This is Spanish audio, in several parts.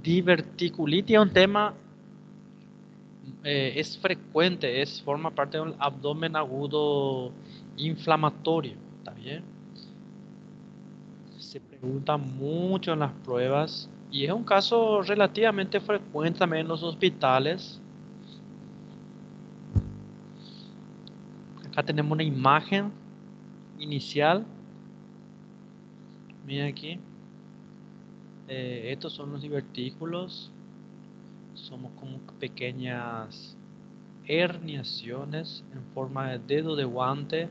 Diverticulitis es un tema, es frecuente, forma parte de un abdomen agudo inflamatorio, ¿está bien? Se pregunta mucho en las pruebas y es un caso relativamente frecuente también en los hospitales. Acá tenemos una imagen inicial. Miren aquí. Estos son los divertículos. Somos como pequeñas herniaciones en forma de dedo de guante,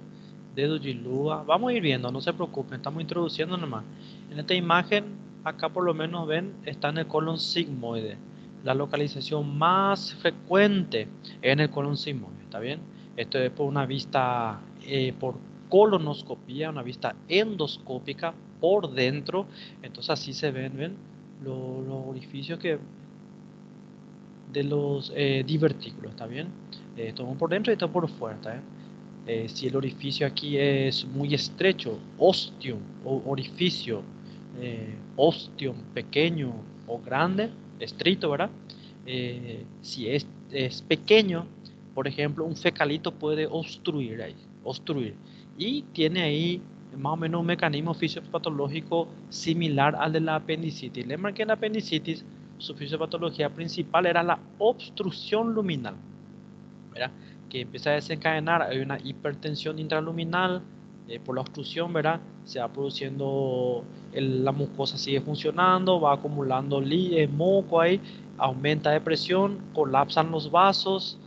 dedo gilúa. Vamos a ir viendo, no se preocupen, estamos introduciendo nomás. En esta imagen, acá por lo menos ven, está en el colon sigmoide. La localización más frecuente en el colon sigmoide, ¿está bien? Esto es por una vista por colonoscopía, una vista endoscópica por dentro. Entonces así se ven los orificios que de los divertículos, ¿está bien? Esto por dentro y esto por fuera, ¿está bien? Si el orificio aquí es muy estrecho, ostium o orificio, ostium pequeño o grande, estricto, ¿verdad? Si es pequeño, por ejemplo, un fecalito puede obstruir ahí, obstruir. Y tiene ahí más o menos un mecanismo fisiopatológico similar al de la apendicitis. Lembran que en la apendicitis su fisiopatología principal era la obstrucción luminal, ¿verdad? Que empieza a desencadenar, hay una hipertensión intraluminal por la obstrucción, ¿verdad? Se va produciendo, la mucosa sigue funcionando, va acumulando moco ahí, aumenta de presión, colapsan los vasos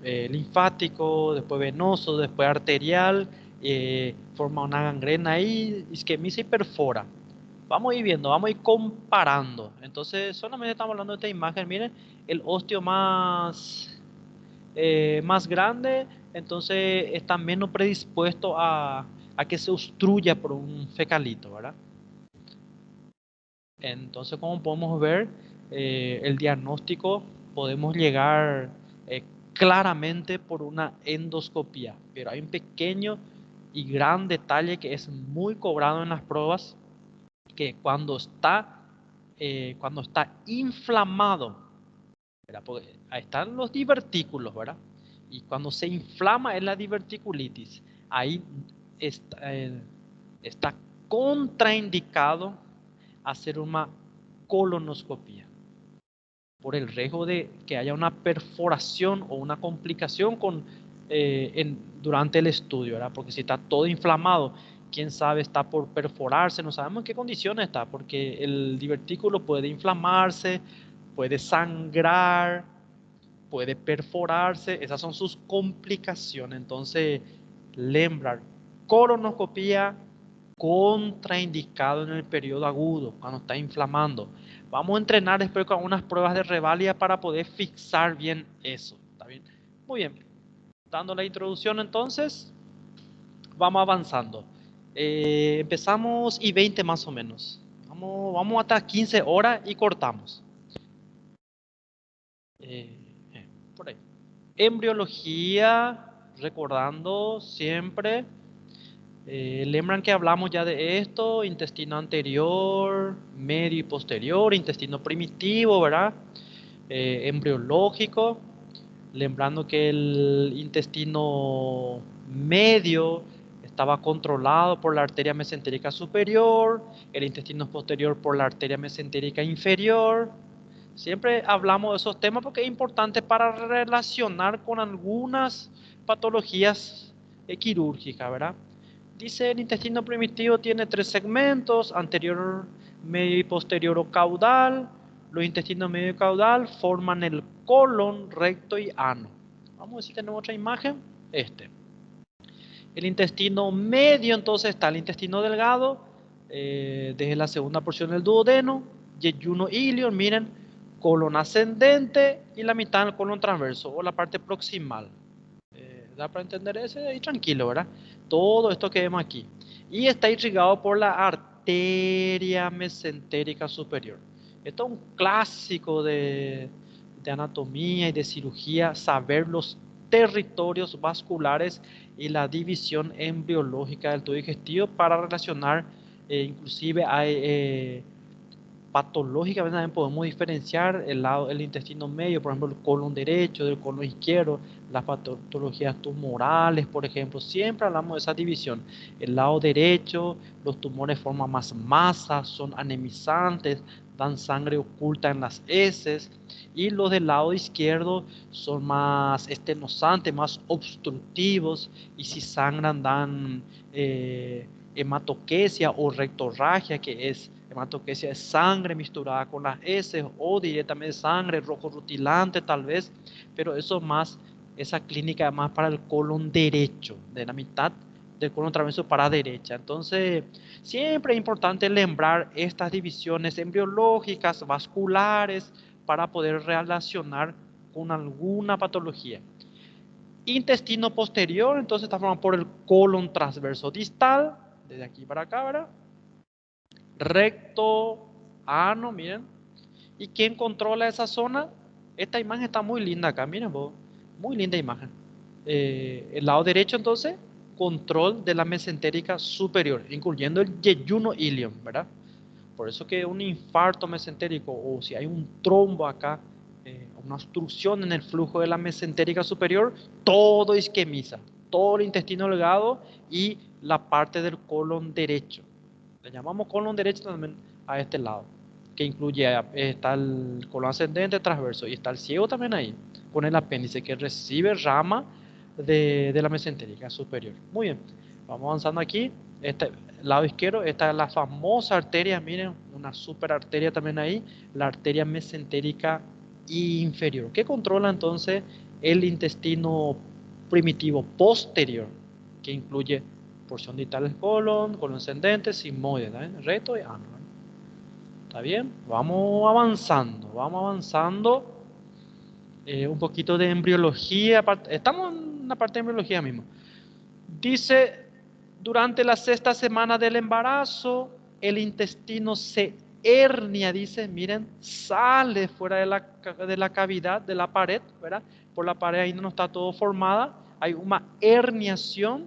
eh, linfático, después venoso, después arterial, forma una gangrena ahí, isquemiza y perfora. Vamos a ir viendo, vamos a ir comparando. Entonces, solamente estamos hablando de esta imagen. Miren, el osteo más grande, entonces está menos predispuesto a que se obstruya por un fecalito, ¿verdad? Entonces, como podemos ver, el diagnóstico podemos llegar eh, claramente por una endoscopía, pero hay un pequeño y gran detalle que es muy cobrado en las pruebas, que cuando está inflamado, ¿verdad? Porque ahí están los divertículos, ¿verdad? Y cuando se inflama en la diverticulitis, ahí está contraindicado hacer una colonoscopia por el riesgo de que haya una perforación o una complicación durante el estudio, ¿verdad? Porque si está todo inflamado, quién sabe, está por perforarse, no sabemos en qué condiciones está, porque el divertículo puede inflamarse, puede sangrar, puede perforarse, esas son sus complicaciones. Entonces, lembrar, colonoscopía contraindicado en el periodo agudo, cuando está inflamando. Vamos a entrenar después con unas pruebas de reválida para poder fixar bien eso. ¿Está bien? Muy bien. Dando la introducción entonces, vamos avanzando. Empezamos y 20 más o menos. Vamos hasta 15 horas y cortamos. Por ahí. Embriología, recordando siempre. Lembran que hablamos ya de esto, intestino anterior, medio y posterior, intestino primitivo, ¿verdad? Embriológico, lembrando que el intestino medio estaba controlado por la arteria mesentérica superior, el intestino posterior por la arteria mesentérica inferior. Siempre hablamos de esos temas porque es importante para relacionar con algunas patologías quirúrgicas, ¿verdad? Dice el intestino primitivo tiene tres segmentos, anterior, medio y posterior o caudal. Los intestinos medio y caudal forman el colon, recto y ano. Vamos a ver si tenemos otra imagen. El intestino medio, entonces está el intestino delgado, desde la segunda porción del duodeno, yeyuno ilion, miren, colon ascendente y la mitad del colon transverso o la parte proximal. ¿Da para entender ese? Y tranquilo, ¿verdad? Todo esto que vemos aquí. Y está irrigado por la arteria mesentérica superior. Esto es un clásico de anatomía y de cirugía, saber los territorios vasculares y la división embriológica del tubo digestivo para relacionar, inclusive hay patológicamente también podemos diferenciar el intestino medio, por ejemplo, el colon derecho del colon izquierdo, las patologías tumorales, por ejemplo. Siempre hablamos de esa división. El lado derecho, los tumores forman más masa, son anemizantes, dan sangre oculta en las heces. Y los del lado izquierdo son más estenosantes, más obstructivos. Y si sangran, dan hematoquesia o rectorragia, que es hematoquesia es sangre misturada con las heces o directamente sangre rojo rutilante tal vez, pero eso más, esa clínica más para el colon derecho, de la mitad del colon traverso para derecha. Entonces, siempre es importante lembrar estas divisiones embriológicas, vasculares, para poder relacionar con alguna patología. Intestino posterior, entonces está formado por el colon transverso distal, desde aquí para acá, ¿verdad? Recto, ano, miren. ¿Y quién controla esa zona? Esta imagen está muy linda acá, miren vos. Muy linda imagen. El lado derecho, entonces, control de la mesentérica superior, incluyendo el yeyuno ilium, ¿verdad? Por eso que un infarto mesentérico o si hay un trombo acá, una obstrucción en el flujo de la mesentérica superior, todo isquemiza, todo el intestino delgado y la parte del colon derecho. Le llamamos colon derecho también a este lado, que incluye, está el colon ascendente transverso y está el ciego también ahí, con el apéndice que recibe rama de la mesentérica superior. Muy bien, vamos avanzando aquí. Este lado izquierdo, esta es la famosa arteria, miren, una super arteria también ahí, la arteria mesentérica inferior, que controla entonces el intestino primitivo posterior, que incluye porción distal del colon, colon ascendente, sigmoide, recto y ano. ¿Está bien? Vamos avanzando, vamos avanzando. Un poquito de embriología, estamos en una parte de embriología mismo. Dice, durante la sexta semana del embarazo, el intestino se hernia, dice, miren, sale fuera de la cavidad, de la pared, ¿verdad? Por la pared ahí no está todo formada, hay una herniación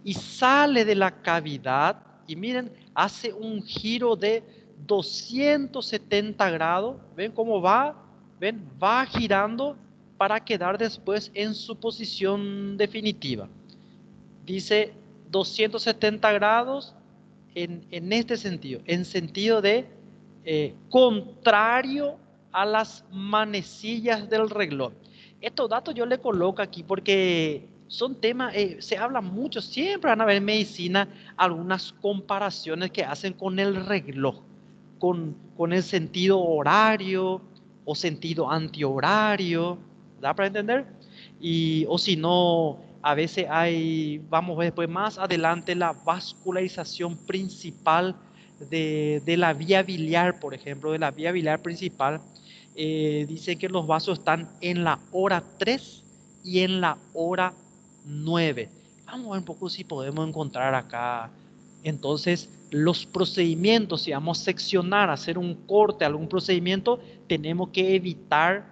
y sale de la cavidad y miren, hace un giro de 270 grados. ¿Ven cómo va? ¿Ven? Va girando para quedar después en su posición definitiva. Dice 270 grados en este sentido, en sentido de contrario a las manecillas del reloj. Estos datos yo le coloco aquí porque son temas, se habla mucho, siempre van a ver en medicina algunas comparaciones que hacen con el reloj, con el sentido horario o sentido antihorario, ¿da para entender? Y, o si no, a veces hay, vamos a ver después más adelante, la vascularización principal de la vía biliar, por ejemplo, de la vía biliar principal. Dice que los vasos están en la hora 3 y en la hora 9. Vamos a ver un poco si podemos encontrar acá. Entonces, los procedimientos, si vamos a seccionar, hacer un corte, algún procedimiento, tenemos que evitar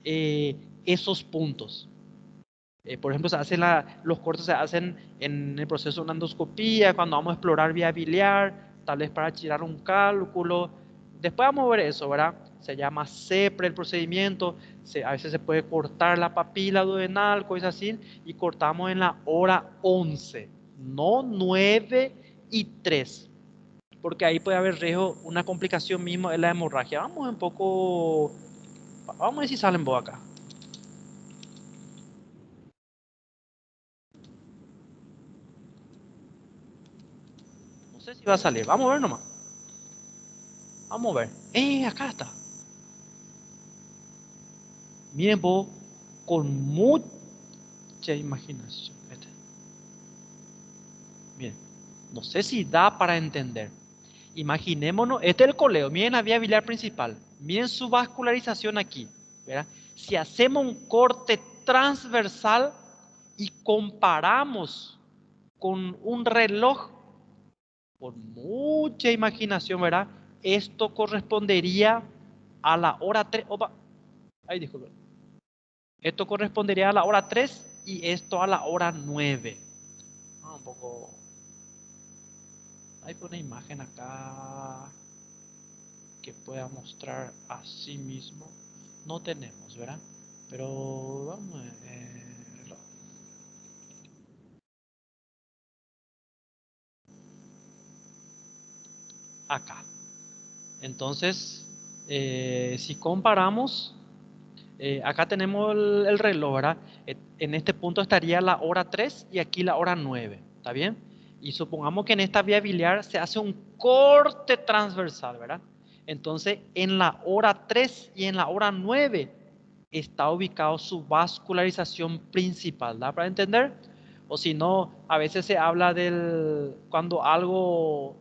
esos puntos. Por ejemplo, los cortes se hacen en el proceso de una endoscopía, cuando vamos a explorar vía biliar, tal vez para tirar un cálculo. Después vamos a ver eso, ¿verdad? Se llama CEPRE el procedimiento. A veces se puede cortar la papila duodenal, cosas así, y cortamos en la hora 11, no 9 y 3, porque ahí puede haber riesgo, una complicación mismo en la hemorragia. Vamos un poco, vamos a ver si salen vos acá. No sé si va a salir, vamos a ver nomás. Vamos a ver. Acá está. Miren vos, con mucha imaginación. Miren, no sé si da para entender. Imaginémonos, este es el coleo. Miren la vía biliar principal. Miren su vascularización aquí. ¿Verdad? Si hacemos un corte transversal y comparamos con un reloj, con mucha imaginación, ¿verdad? Esto correspondería a la hora 3. Opa, ahí disculpen. Esto correspondería a la hora 3 y esto a la hora 9. Un poco. Hay una imagen acá. que pueda mostrar a sí mismo. No tenemos, ¿verdad? Pero vamos a ver. Acá. Entonces, si comparamos, acá tenemos el reloj, ¿verdad? En este punto estaría la hora 3 y aquí la hora 9, ¿está bien? Y supongamos que en esta vía biliar se hace un corte transversal, ¿verdad? Entonces, en la hora 3 y en la hora 9 está ubicado su vascularización principal, ¿da para entender? O si no, a veces se habla del, cuando algo,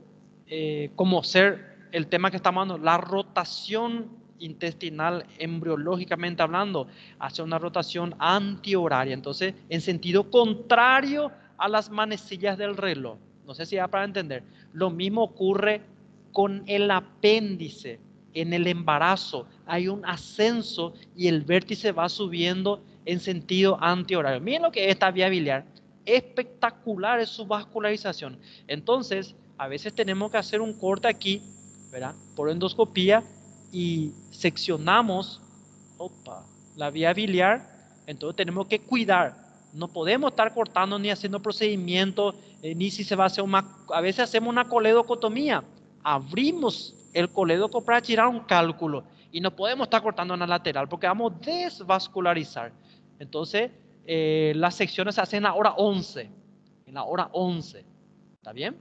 como ser el tema que estamos hablando, la rotación intestinal embriológicamente hablando, hace una rotación antihoraria, entonces en sentido contrario a las manecillas del reloj. No sé si da para entender. Lo mismo ocurre con el apéndice. En el embarazo hay un ascenso y el vértice va subiendo en sentido antihorario. Miren lo que es esta vía biliar. Espectacular es su vascularización. Entonces, a veces tenemos que hacer un corte aquí, ¿verdad? Por endoscopía y seccionamos la vía biliar. Entonces tenemos que cuidar. No podemos estar cortando ni haciendo procedimientos, ni si se va a hacer a veces hacemos una coledocotomía. Abrimos el colédoco para tirar un cálculo y no podemos estar cortando en la lateral porque vamos a desvascularizar. Entonces, las secciones se hacen en la hora 11. En la hora 11. ¿Está bien?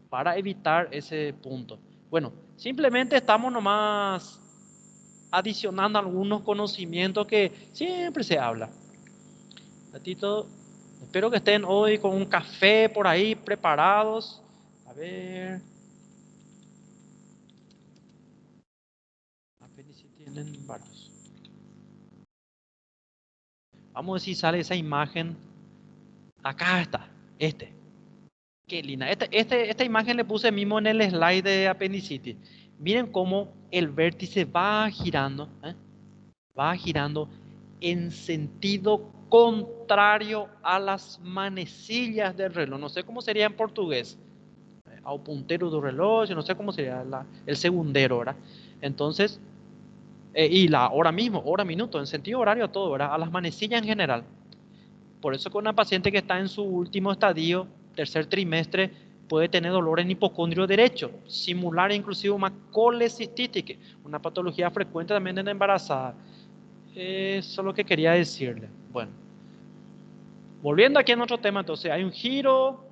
Para evitar ese punto. Bueno, simplemente estamos nomás adicionando algunos conocimientos que siempre se habla. Ratito, espero que estén hoy con un café por ahí preparados. A ver. Apendicitis tienen varios. Vamos a ver si sale esa imagen. Acá está. Qué linda. Esta imagen le puse mismo en el slide de apendicitis. Miren cómo el vértice va girando. Va girando en sentido contrario a las manecillas del reloj. No sé cómo sería en portugués. Ao puntero del reloj, no sé cómo sería el segundero, ¿verdad? Entonces, y la hora mismo, hora, minuto, en sentido horario a todo, ¿verdad? A las manecillas en general. Por eso con una paciente que está en su último estadio, tercer trimestre, puede tener dolor en hipocondrio derecho, simular inclusive una colecistite, una patología frecuente también en la embarazada. Eso es lo que quería decirle. Bueno, volviendo aquí a otro tema, entonces hay un giro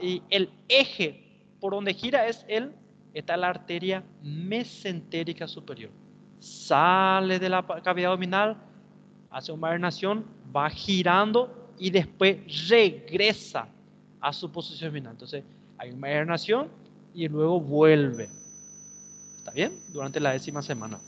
y el eje por donde gira está la arteria mesentérica superior. Sale de la cavidad abdominal, hace una herniación, va girando y después regresa a su posición final. Entonces hay una herniación y luego vuelve. ¿Está bien? Durante la 10ª semana.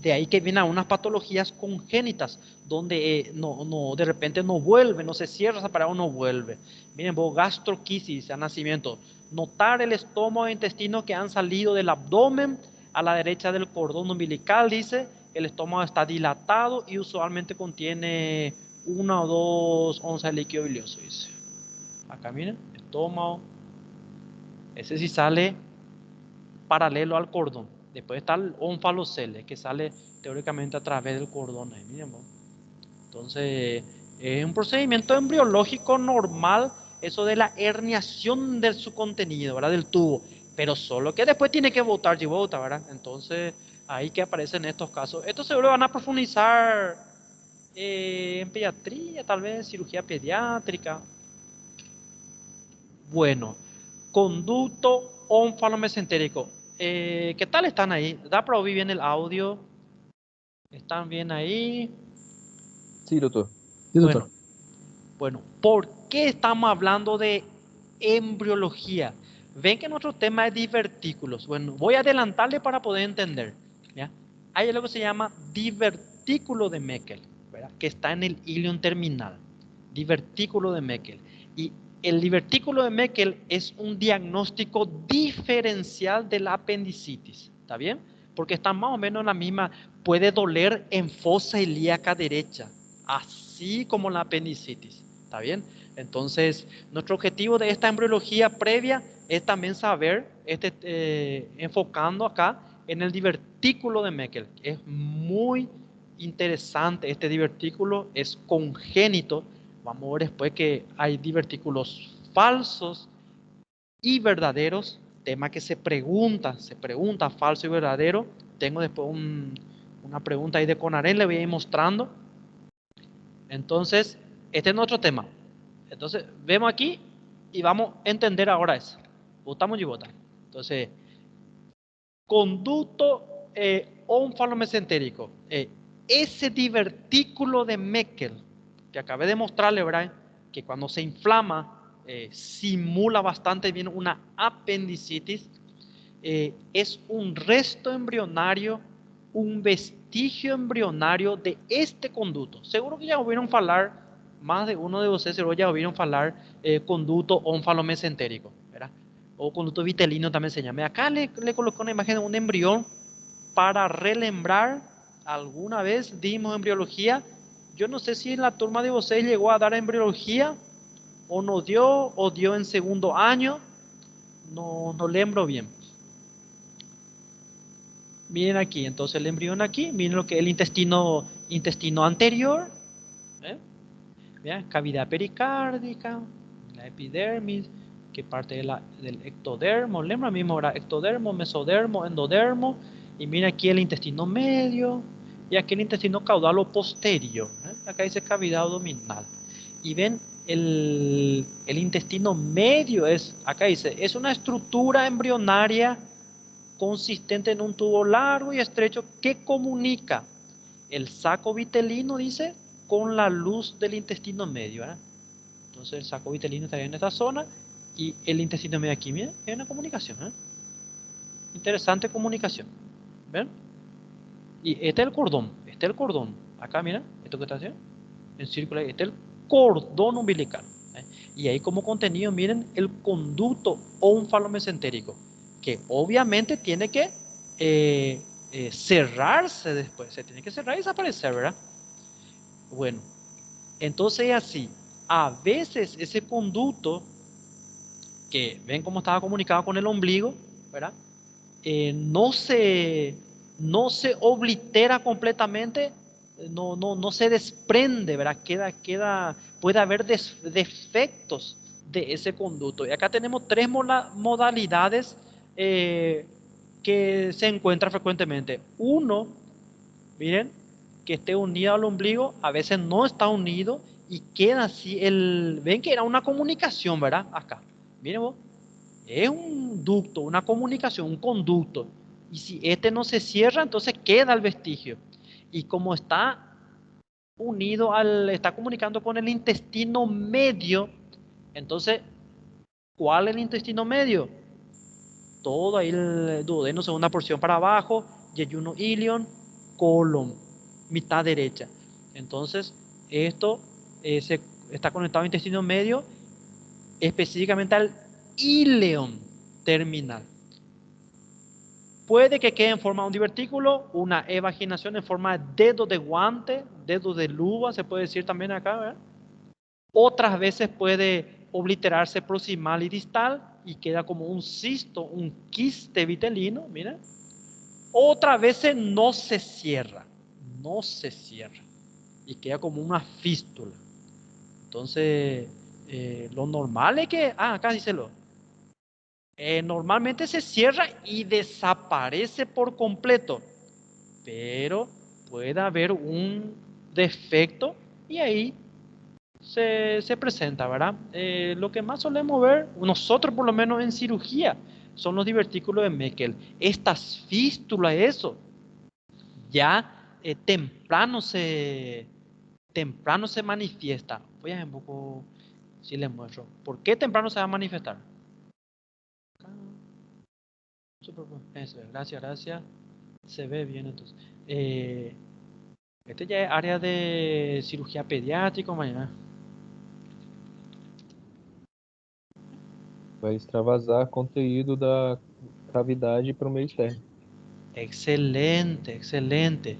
De ahí que vienen unas patologías congénitas, donde de repente no vuelve, no se cierra esa parada o no vuelve. Miren, vos, gastroquisis a nacimiento. Notar el estómago e intestino que han salido del abdomen a la derecha del cordón umbilical, dice. El estómago está dilatado y usualmente contiene 1 o 2 onzas de líquido bilioso, dice. Acá miren, estómago. Ese sí sale paralelo al cordón. Después está el onfalocele, que sale teóricamente a través del cordón. Ahí, miren, ¿no? Entonces, es un procedimiento embriológico normal, eso de la herniación de su contenido, ¿verdad? Del tubo. Pero solo que después tiene que botar y bota, ¿verdad? Entonces, ahí que aparecen estos casos. Estos seguro van a profundizar en pediatría, tal vez cirugía pediátrica. Bueno, conducto onfalomesentérico. ¿Qué tal están ahí? ¿Da para oír bien el audio? ¿Están bien ahí? Sí, doctor. Sí, Bueno, doctor. bueno, ¿por qué estamos hablando de embriología? Ven que nuestro tema es divertículos. Bueno, voy a adelantarle para poder entender. ¿Ya? Hay algo que se llama divertículo de Meckel, ¿verdad? Que está en el ilion terminal. Divertículo de Meckel. Y el divertículo de Meckel es un diagnóstico diferencial de la apendicitis. ¿Está bien? Porque está más o menos en la misma. Puede doler en fosa ilíaca derecha, así como la apendicitis. ¿Está bien? Entonces, nuestro objetivo de esta embriología previa es también saber, enfocando acá, en el divertículo de Meckel. Es muy interesante este divertículo, es congénito. Vamos a ver después que hay divertículos falsos y verdaderos, tema que se pregunta falso y verdadero. Tengo después una pregunta ahí de Conarén, le voy a ir mostrando. Entonces, este es nuestro tema. Entonces, vemos aquí y vamos a entender ahora eso. Votamos y votan. Entonces, conducto onfalomesentérico. Ese divertículo de Meckel que acabé de mostrarle, ¿verdad? Que cuando se inflama simula bastante bien una apendicitis. Es un resto embrionario, un vestigio embrionario de este conducto. Seguro que ya oyeron hablar, más de uno de ustedes seguro ya oyeron hablar conducto onfalomesentérico, ¿verdad? O conducto vitelino también se llama. Acá le coloqué una imagen de un embrión para relembrar. Alguna vez dimos embriología. Yo no sé si en la turma de ustedes llegó a dar embriología o no dio, o dio en segundo año. No lembro bien. Miren aquí, entonces el embrión aquí, miren lo que es el intestino anterior, ¿eh? ¿Vean? Cavidad pericárdica, la epidermis, que parte del ectodermo, lembra mismo ahora, ectodermo, mesodermo, endodermo, y miren aquí el intestino medio, y aquí el intestino caudal o posterior, ¿eh? Acá dice cavidad abdominal, y ven el intestino medio acá dice, es una estructura embrionaria consistente en un tubo largo y estrecho que comunica el saco vitelino, dice, con la luz del intestino medio, ¿eh? Entonces el saco vitelino estaría en esta zona y el intestino medio aquí, miren, es una comunicación, ¿eh? Interesante comunicación, ¿ven? Y este es el cordón, acá miren, esto que está haciendo, en círculo, este es el cordón umbilical, ¿eh? Y ahí como contenido, miren, el conducto onfalomesentérico, que obviamente tiene que cerrarse después, se tiene que cerrar y desaparecer, ¿verdad? Bueno, entonces así, a veces ese conducto, que ven cómo estaba comunicado con el ombligo, ¿verdad? No se oblitera completamente, no se desprende, ¿verdad? Puede haber defectos de ese conducto. Y acá tenemos tres modalidades que se encuentran frecuentemente. Uno, miren, que esté unido al ombligo, a veces no está unido y queda así. Ven que era una comunicación, ¿verdad? Acá, miren vos, es un ducto, una comunicación, un conducto. Y si este no se cierra, entonces queda el vestigio. Y como está está comunicando con el intestino medio, entonces, ¿cuál es el intestino medio? Todo ahí el duodeno, segunda porción para abajo, yeyuno ilion, colon, mitad derecha. Entonces, esto está conectado al intestino medio, específicamente al ileón terminal. Puede que quede en forma de un divertículo, una evaginación en forma de dedo de guante, dedo de luva, se puede decir también acá, ¿verdad? Otras veces puede obliterarse proximal y distal y queda como un cisto, un quiste vitelino, mira. Otras veces no se cierra y queda como una fístula. Entonces, lo normal es que, acá díselo, normalmente se cierra y desaparece por completo, pero puede haber un defecto y ahí se presenta, ¿verdad? Lo que más solemos ver, nosotros por lo menos en cirugía, son los divertículos de Meckel. Estas fístulas, eso, ya temprano se manifiesta. Voy a ver un poco si les muestro. ¿Por qué temprano se va a manifestar? Eso, gracias. Se ve bien entonces. Este ya es área de cirugía pediátrica, mañana. Vai extravasar conteúdo da cavidade para o meio externo. Excelente, excelente.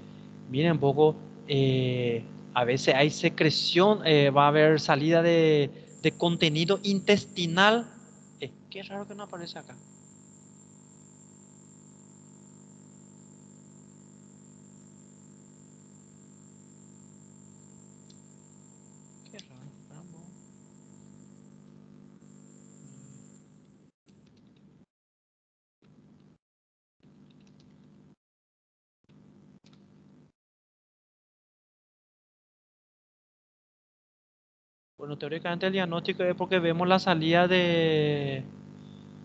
Miren un poco, a veces hay secreción, va a haber salida de contenido intestinal. Qué raro que no aparece acá. Bueno, teóricamente el diagnóstico es porque vemos la salida del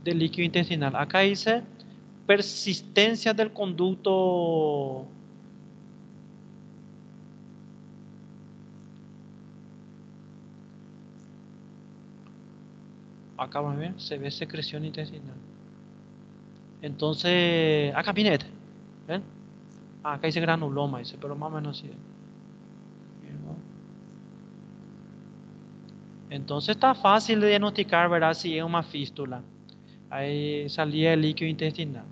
líquido intestinal. Acá dice persistencia del conducto. Acá vamos a ver, se ve secreción intestinal. Entonces, acá viene este. ¿Ven? Acá dice granuloma, dice, pero más o menos así. Entonces está fácil de diagnosticar, ¿verdad? Si es una fístula. Ahí salía el líquido intestinal.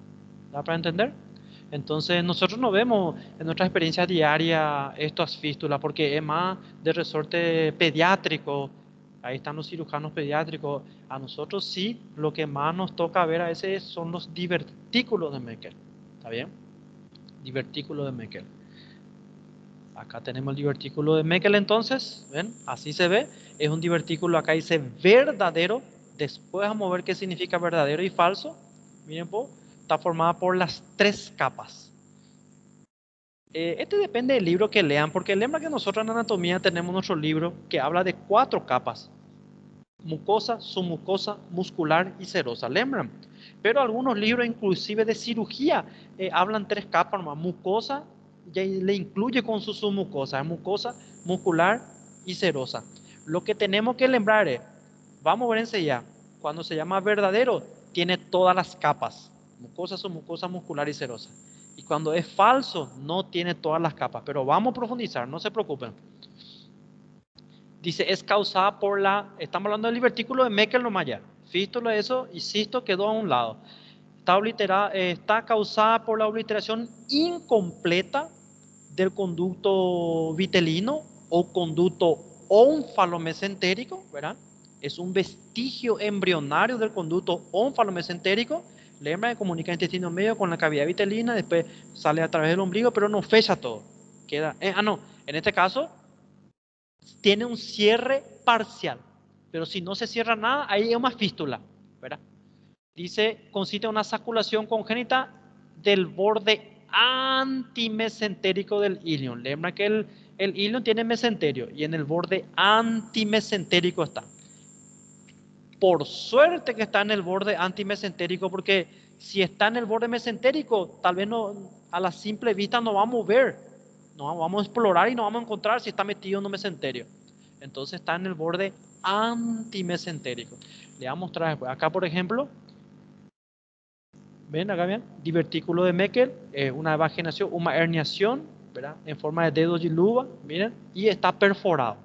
¿Da para entender? Entonces nosotros no vemos en nuestra experiencia diaria estas fístulas porque es más de resorte pediátrico. Ahí están los cirujanos pediátricos. A nosotros sí, lo que más nos toca ver a veces son los divertículos de Meckel. ¿Está bien? Divertículo de Meckel. Acá tenemos el divertículo de Meckel entonces, ¿ven? Así se ve, es un divertículo, acá dice verdadero, después vamos a ver qué significa verdadero y falso. Miren, está formada por las 3 capas. Este depende del libro que lean, porque el lema que nosotros en anatomía tenemos nuestro libro que habla de 4 capas: mucosa, submucosa, muscular y serosa. ¿Lembran? Pero algunos libros, inclusive de cirugía, hablan 3 capas nomás: mucosa, ya le incluye con su submucosa, mucosa, muscular y serosa. Lo que tenemos que lembrar es, vamos a ver enseguida, cuando se llama verdadero, tiene todas las capas: mucosa, submucosa, muscular y serosa. Y cuando es falso, no tiene todas las capas. Pero vamos a profundizar, no se preocupen. Dice, es causada por estamos hablando del divertículo de Meckel nomás ya. Fístula, eso, y cisto quedó a un lado. Está causada por la obliteración incompleta del conducto vitelino o conducto ónfalo-mesentérico, ¿verdad? Es un vestigio embrionario del conducto ónfalo-mesentérico. La hembra comunica el intestino medio con la cavidad vitelina, después sale a través del ombligo, pero no fecha todo. Queda, no, en este caso tiene un cierre parcial, pero si no se cierra nada, ahí es una fístula, ¿verdad? Dice, consiste en una saculación congénita del borde antimesentérico del ilion. Lembra que el ilion tiene mesenterio y en el borde antimesentérico está. Por suerte que está en el borde antimesentérico, porque si está en el borde mesentérico, tal vez no, a la simple vista no vamos a ver, no vamos a explorar y no vamos a encontrar si está metido en un mesenterio. Entonces está en el borde antimesentérico. Le voy a mostrar después. Acá, por ejemplo, ven acá bien, divertículo de Meckel, una vaginación, una herniación, ¿verdad? En forma de dedo giluva, miren, y está perforado.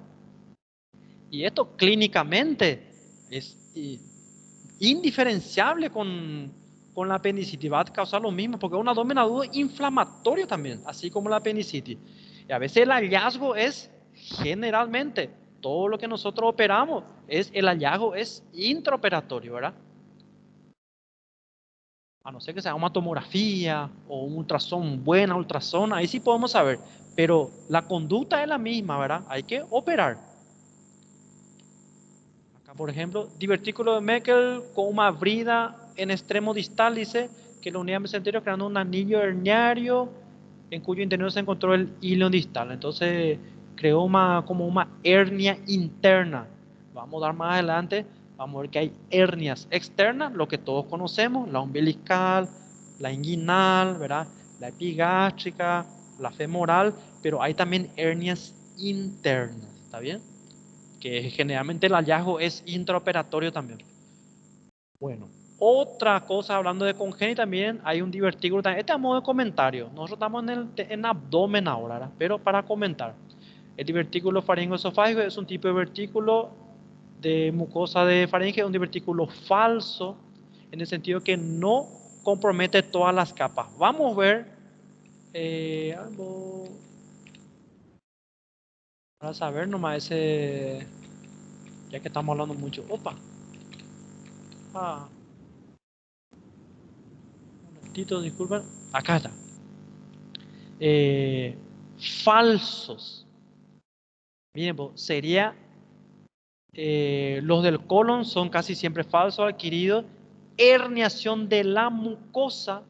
Y esto clínicamente es indiferenciable con la apendicitis. Va a causar lo mismo, porque es un abdomen agudo inflamatorio también, así como la apendicitis. Y a veces el hallazgo es, generalmente, todo lo que nosotros operamos, el hallazgo es intraoperatorio, ¿verdad? A no ser que sea una tomografía o un ultrasón, buena ultrasón, ahí sí podemos saber. Pero la conducta es la misma, ¿verdad? Hay que operar. Acá, por ejemplo, divertículo de Meckel con una brida en extremo distal, dice que la unidad mesenterio creando un anillo herniario en cuyo interior se encontró el hilo distal. Entonces creó como una hernia interna. Vamos a dar más adelante, vamos a ver que hay hernias externas, lo que todos conocemos: la umbilical, la inguinal, ¿verdad? La epigástrica, la femoral, pero hay también hernias internas, ¿está bien? Que generalmente el hallazgo es intraoperatorio también. Bueno, otra cosa, hablando de congénita también, hay un divertículo también. Este a modo de comentario. Nosotros estamos en abdomen ahora, ¿verdad? Pero para comentar. El divertículo faringoesofágico es un tipo de divertículo de mucosa de faringe, un divertículo falso, en el sentido que no compromete todas las capas. Vamos a ver, para saber nomás ese, ya que estamos hablando mucho. Opa, Tito, disculpen. Acá está. Eh, falsos. Bien, sería los del colon son casi siempre falsos adquiridos. Herniación de la mucosa,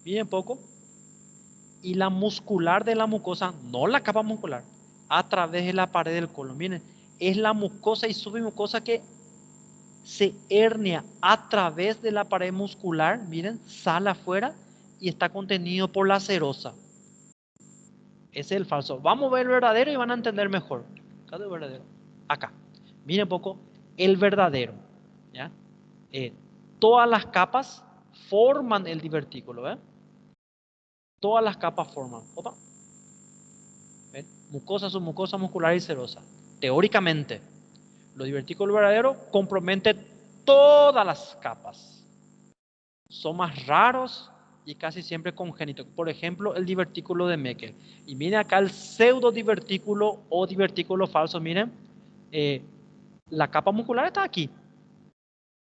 bien poco. Y la muscular de la mucosa, no la capa muscular, a través de la pared del colon. Miren, es la mucosa y submucosa que se hernia a través de la pared muscular, miren, sale afuera y está contenido por la serosa. Ese es el falso. Vamos a ver el verdadero y van a entender mejor. Acá el verdadero. Acá. Miren un poco el verdadero. ¿Ya? Todas las capas forman el divertículo. ¿Ven? Todas las capas forman. Opa. ¿Ven? Mucosa, submucosa, muscular y serosa. Teóricamente, los divertículos verdaderos comprometen todas las capas. Son más raros y casi siempre congénitos. Por ejemplo, el divertículo de Meckel. Y miren acá el pseudodivertículo o divertículo falso. Miren, la capa muscular está aquí.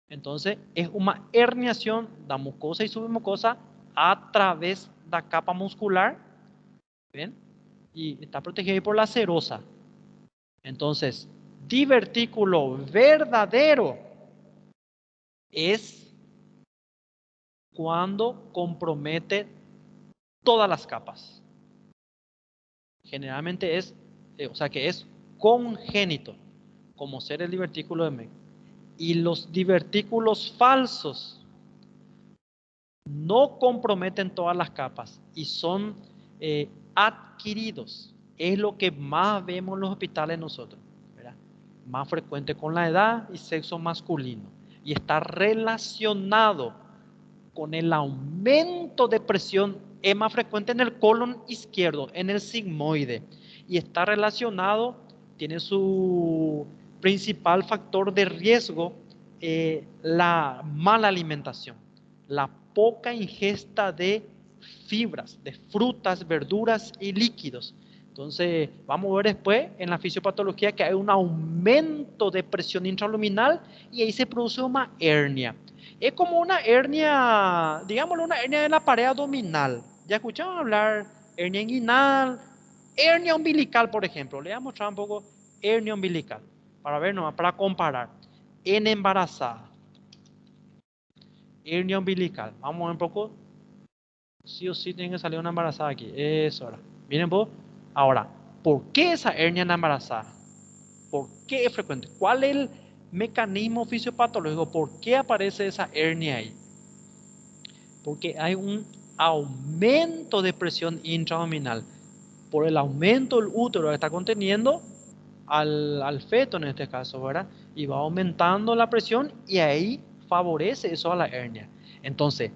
Entonces, es una herniación de mucosa y submucosa a través de la capa muscular. ¿Ven? Y está protegida por la serosa. Entonces, divertículo verdadero es cuando compromete todas las capas. Generalmente es, o sea que es congénito, como ser el divertículo de Meckel. Y los divertículos falsos no comprometen todas las capas y son adquiridos. Es lo que más vemos en los hospitales nosotros, ¿verdad? Más frecuente con la edad y sexo masculino. Y está relacionado con el aumento de presión, es más frecuente en el colon izquierdo, en el sigmoide, y está relacionado, tiene su principal factor de riesgo, la mala alimentación, la poca ingesta de fibras, de frutas, verduras y líquidos. Entonces, vamos a ver después en la fisiopatología que hay un aumento de presión intraluminal y ahí se produce una hernia. Es como una hernia, digámoslo, una hernia de la pared abdominal. ¿Ya escucharon hablar? Hernia inguinal, hernia umbilical, por ejemplo. Le voy a mostrar un poco hernia umbilical, para ver nomás, para comparar. En embarazada. Hernia umbilical. Vamos a ver un poco. Sí o sí tiene que salir una embarazada aquí. Eso ahora. Miren vos. Ahora, ¿por qué esa hernia en la embarazada? ¿Por qué es frecuente? ¿Cuál es el mecanismo fisiopatológico? ¿Por qué aparece esa hernia ahí? Porque hay un aumento de presión intraabdominal. Por el aumento del útero que está conteniendo al feto en este caso, ¿verdad? Y va aumentando la presión y ahí favorece eso a la hernia. Entonces,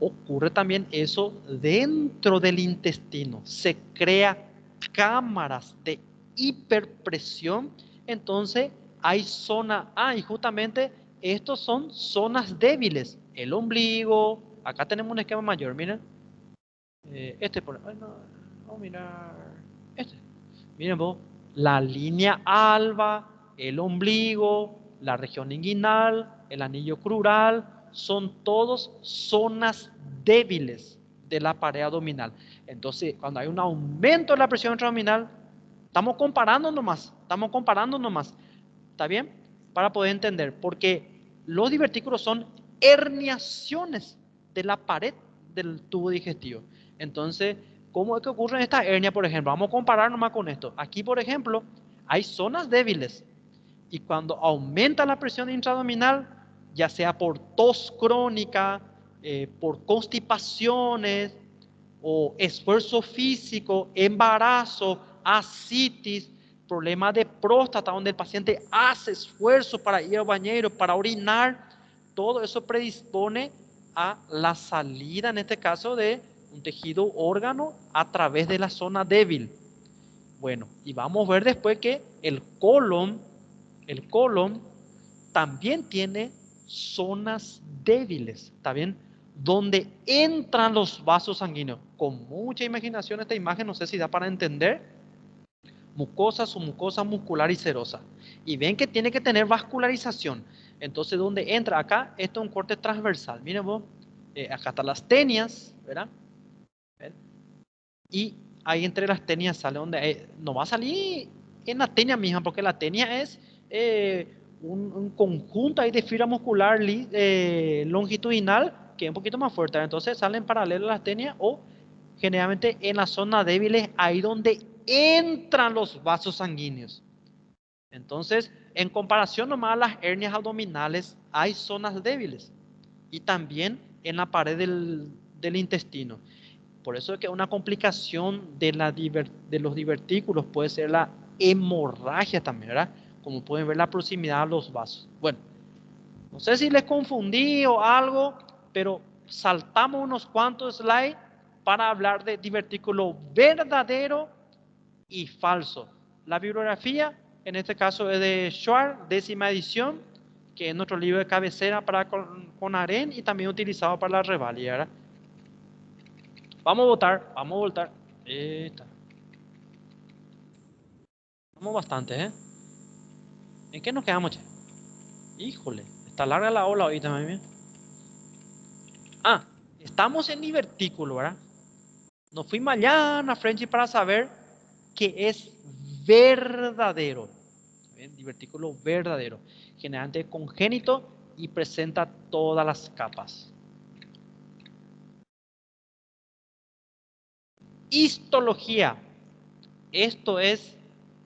ocurre también eso dentro del intestino. Se crea cámaras de hiperpresión. Entonces, hay zona A y justamente estos son zonas débiles. El ombligo, acá tenemos un esquema mayor, miren. Vamos a mirar. Miren vos, la línea alba, el ombligo, la región inguinal, el anillo crural, son todos zonas débiles de la pared abdominal. Entonces, cuando hay un aumento de la presión intraabdominal, estamos comparando nomás. ¿Está bien? Para poder entender, porque los divertículos son herniaciones de la pared del tubo digestivo. Entonces, ¿cómo es que ocurre esta hernia, por ejemplo? Vamos a comparar nomás con esto. Aquí, por ejemplo, hay zonas débiles y cuando aumenta la presión intraabdominal, ya sea por tos crónica, por constipaciones o esfuerzo físico, embarazo, ascitis, problema de próstata, donde el paciente hace esfuerzo para ir al bañero, para orinar, todo eso predispone a la salida, en este caso, de un tejido órgano a través de la zona débil. Bueno, y vamos a ver después que el colon también tiene zonas débiles, ¿está bien? Donde entran los vasos sanguíneos. Con mucha imaginación esta imagen, no sé si da para entender. Mucosa, submucosa, muscular y serosa. Y ven que tiene que tener vascularización. Entonces, ¿dónde entra? Acá, esto es un corte transversal. Miren vos, acá están las tenias, ¿verdad? ¿Ven? Y ahí entre las tenias sale donde no va a salir en la tenia misma, porque la tenia es un conjunto ahí de fibra muscular longitudinal que es un poquito más fuerte. Entonces salen paralelas a las tenias o generalmente en la zona débil es ahí donde entran los vasos sanguíneos. Entonces, en comparación nomás a las hernias abdominales, hay zonas débiles y también en la pared del intestino. Por eso es que una complicación de los divertículos puede ser la hemorragia también, ¿verdad? Como pueden ver, la proximidad a los vasos. Bueno, no sé si les confundí o algo, pero saltamos unos cuantos slides para hablar de divertículo verdadero y falso. La bibliografía, en este caso es de Schwartz, 10ª edición, que es nuestro libro de cabecera para con AREN y también utilizado para la reválida, ¿verdad? Vamos a votar, vamos a votar. Esta. Vamos bastante, ¿eh? ¿En qué nos quedamos, che? Híjole, está larga la ola hoy también. Ah, estamos en divertículo, ¿verdad? Nos fuimos mañana, Frenchy, para saber que es verdadero. ¿Bien? Divertículo verdadero. Generalmente congénito y presenta todas las capas. Histología. Esto es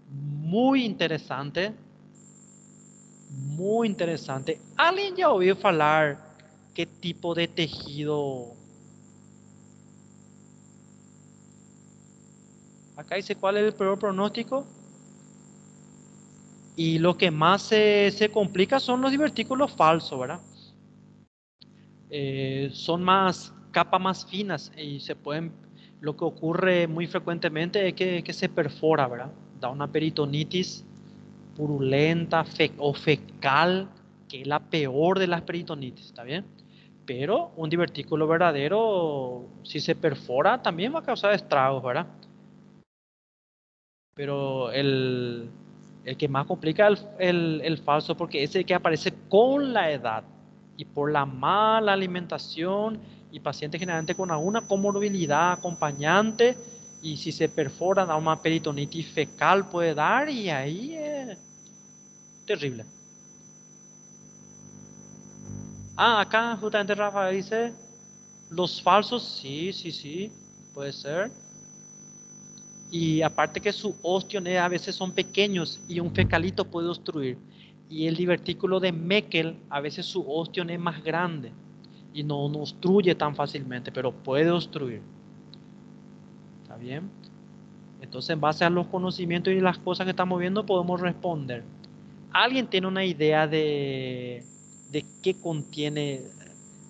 muy interesante. Muy interesante. ¿Alguien ya oído hablar qué tipo de tejido? Acá dice cuál es el peor pronóstico. Y lo que más se complica son los divertículos falsos, ¿verdad? Son más capas más finas y se pueden, lo que ocurre muy frecuentemente es que se perfora, ¿verdad? Da una peritonitis purulenta o fecal, que es la peor de las peritonitis, ¿está bien? Pero un divertículo verdadero, si se perfora, también va a causar estragos, ¿verdad? Pero el que más complica es el falso, porque es el que aparece con la edad y por la mala alimentación y pacientes generalmente con alguna comorbilidad acompañante, y si se perfora da una peritonitis fecal puede dar y ahí es terrible. Ah, acá justamente Rafa dice, los falsos, sí, sí, sí, puede ser. Y aparte que sus ostiones a veces son pequeños y un fecalito puede obstruir. Y el divertículo de Meckel, a veces su ostión es más grande y no obstruye tan fácilmente, pero puede obstruir. ¿Está bien? Entonces, en base a los conocimientos y las cosas que estamos viendo, podemos responder. ¿Alguien tiene una idea de qué contiene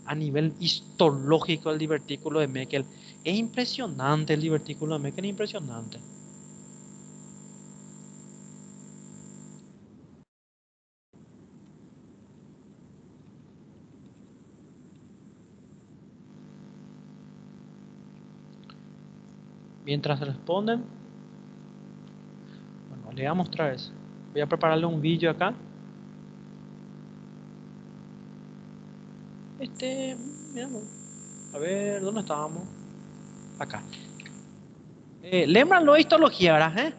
a nivel histológico el divertículo de Meckel? Es impresionante el divertículo de Meckel, es impresionante. Mientras responden, bueno, le voy a mostrar eso. Voy a prepararle un vídeo acá. Mira, a ver, ¿dónde estábamos? Acá. Lembran histología, ¿verdad?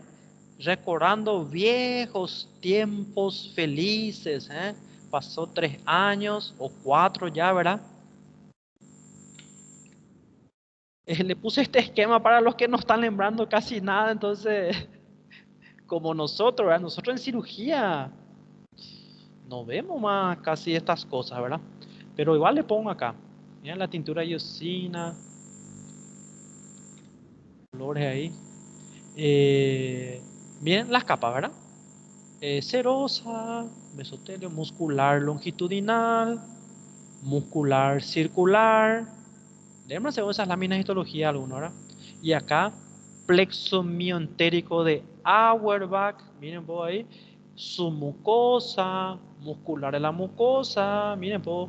Recordando viejos tiempos felices, ¿eh? Pasó 3 años o 4 ya, ¿verdad? Le puse este esquema para los que no están lembrando casi nada, entonces, como nosotros, ¿verdad? Nosotros en cirugía no vemos más casi estas cosas, ¿verdad? Pero igual le pongo acá. Miren la tintura de iosina, colores ahí. Miren las capas, ¿verdad? Serosa, mesotelio, muscular longitudinal, muscular circular. Déjenme según esas láminas de histología alguna, ¿verdad? Y acá, plexo miontérico de Auerbach, miren vos ahí, submucosa, muscular de la mucosa, miren vos.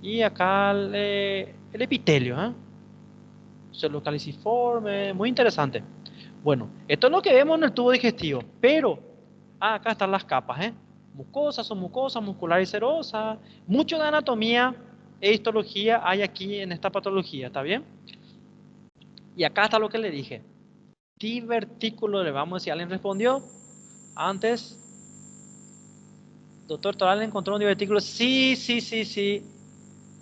Y acá el epitelio, ¿eh? Celocaliciforme, muy interesante. Bueno, esto es lo que vemos en el tubo digestivo, pero acá están las capas, ¿eh? Mucosa, submucosa, muscular y serosa. Mucho de anatomía e histología hay aquí en esta patología, ¿está bien? Y acá está lo que le dije. Divertículo, le vamos a decir, alguien respondió antes. Doctor Toral encontró un divertículo. Sí, sí, sí, sí.